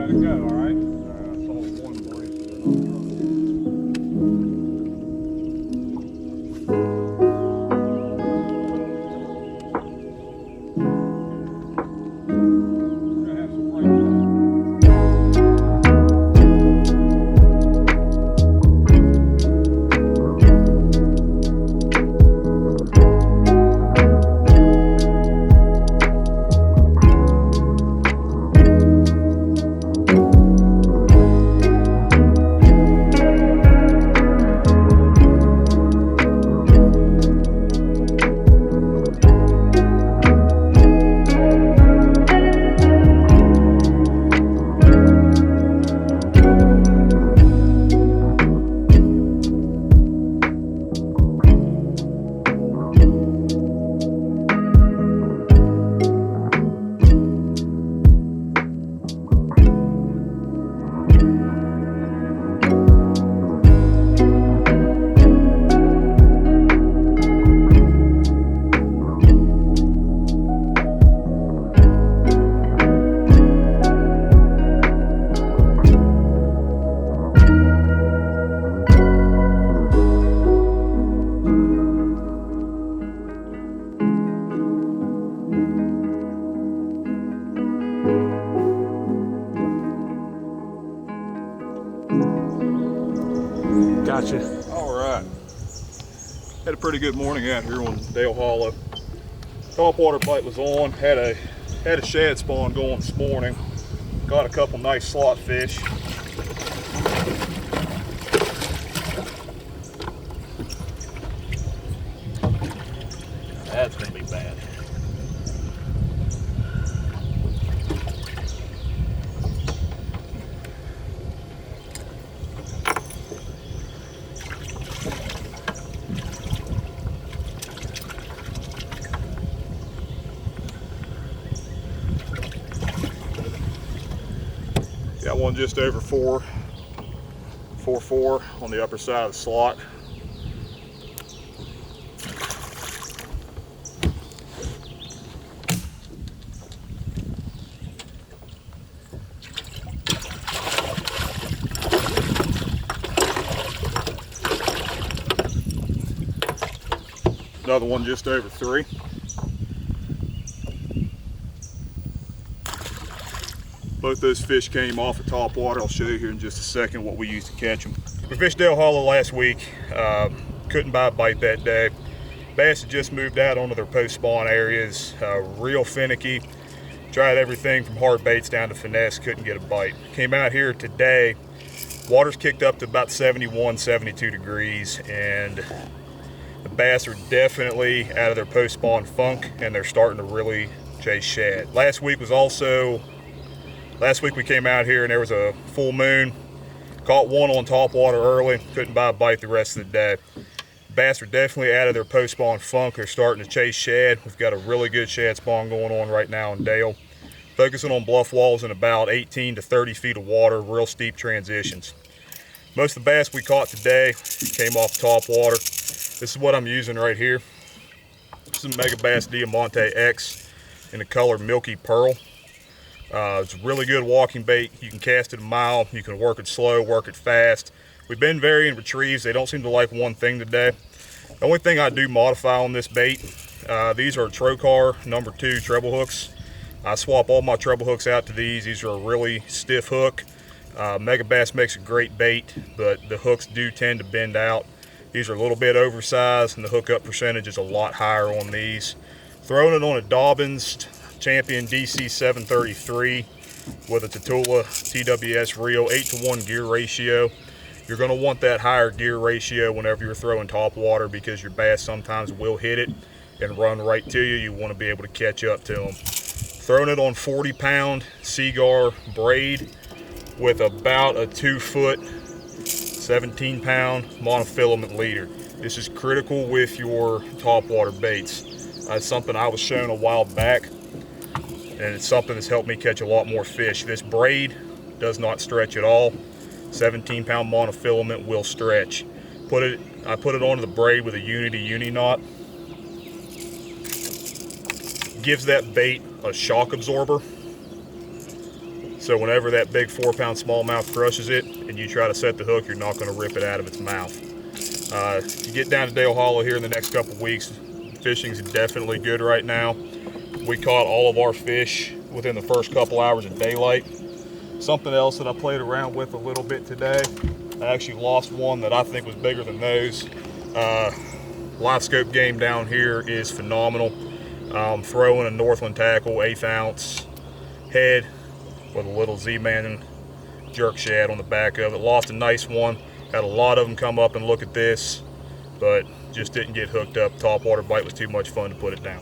let it go, all right? I saw one brace, but not we're gonna have some rain. Gotcha. All right. Had a pretty good morning out here on Dale Hollow. Topwater bite was on. Had a shad spawn going this morning. Got a couple nice slot fish. That's gonna be bad. Got one just over 4.4 on the upper side of the slot. Another one just over 3. Both those fish came off of topwater. I'll show you here in just a second what we used to catch them. We fished Dale Hollow last week. Couldn't buy a bite that day. Bass had just moved out onto their post-spawn areas. Real finicky. Tried everything from hard baits down to finesse. Couldn't get a bite. Came out here today. Water's kicked up to about 71, 72 degrees, and the bass are definitely out of their post-spawn funk, and they're starting to really chase shad. Last week we came out here and there was a full moon. Caught one on topwater early. Couldn't buy a bite the rest of the day. Bass are definitely out of their post-spawn funk. They're starting to chase shad. We've got a really good shad spawn going on right now in Dale. Focusing on bluff walls in about 18 to 30 feet of water, real steep transitions. Most of the bass we caught today came off topwater. This is what I'm using right here. This is a Mega Bass Diamante X in the color Milky Pearl. It's a really good walking bait. You can cast it a mile. You can work it slow, work it fast. We've been varying retrieves. They don't seem to like one thing today. The only thing I do modify on this bait, these are Trocar #2 treble hooks. I swap all my treble hooks out to these. These are a really stiff hook. Mega Bass makes a great bait, but the hooks do tend to bend out. These are a little bit oversized, and the hookup percentage is a lot higher on these. Throwing it on a Dobbins Champion DC 733 with a Tatula TWS reel, 8-to-1 gear ratio. You're going to want that higher gear ratio whenever you're throwing topwater, because your bass sometimes will hit it and run right to you. You want to be able to catch up to them. Throwing it on 40-pound Seaguar braid with about a 2-foot, 17-pound monofilament leader. This is critical with your topwater baits. It's something I was shown a while back, and it's something that's helped me catch a lot more fish. This braid does not stretch at all. 17-pound monofilament will stretch. I put it onto the braid with a Unity uni knot. Gives that bait a shock absorber. So whenever that big 4-pound smallmouth crushes it and you try to set the hook, you're not going to rip it out of its mouth. If you get down to Dale Hollow here in the next couple weeks, fishing's definitely good right now. We caught all of our fish within the first couple hours of daylight. Something else that I played around with a little bit today, I actually lost one that I think was bigger than those. Live scope game down here is phenomenal. Throwing a Northland tackle, 1/8 ounce head with a little Z-Man jerk shad on the back of it. Lost a nice one. Had a lot of them come up and look at this, but just didn't get hooked up. Topwater bite was too much fun to put it down.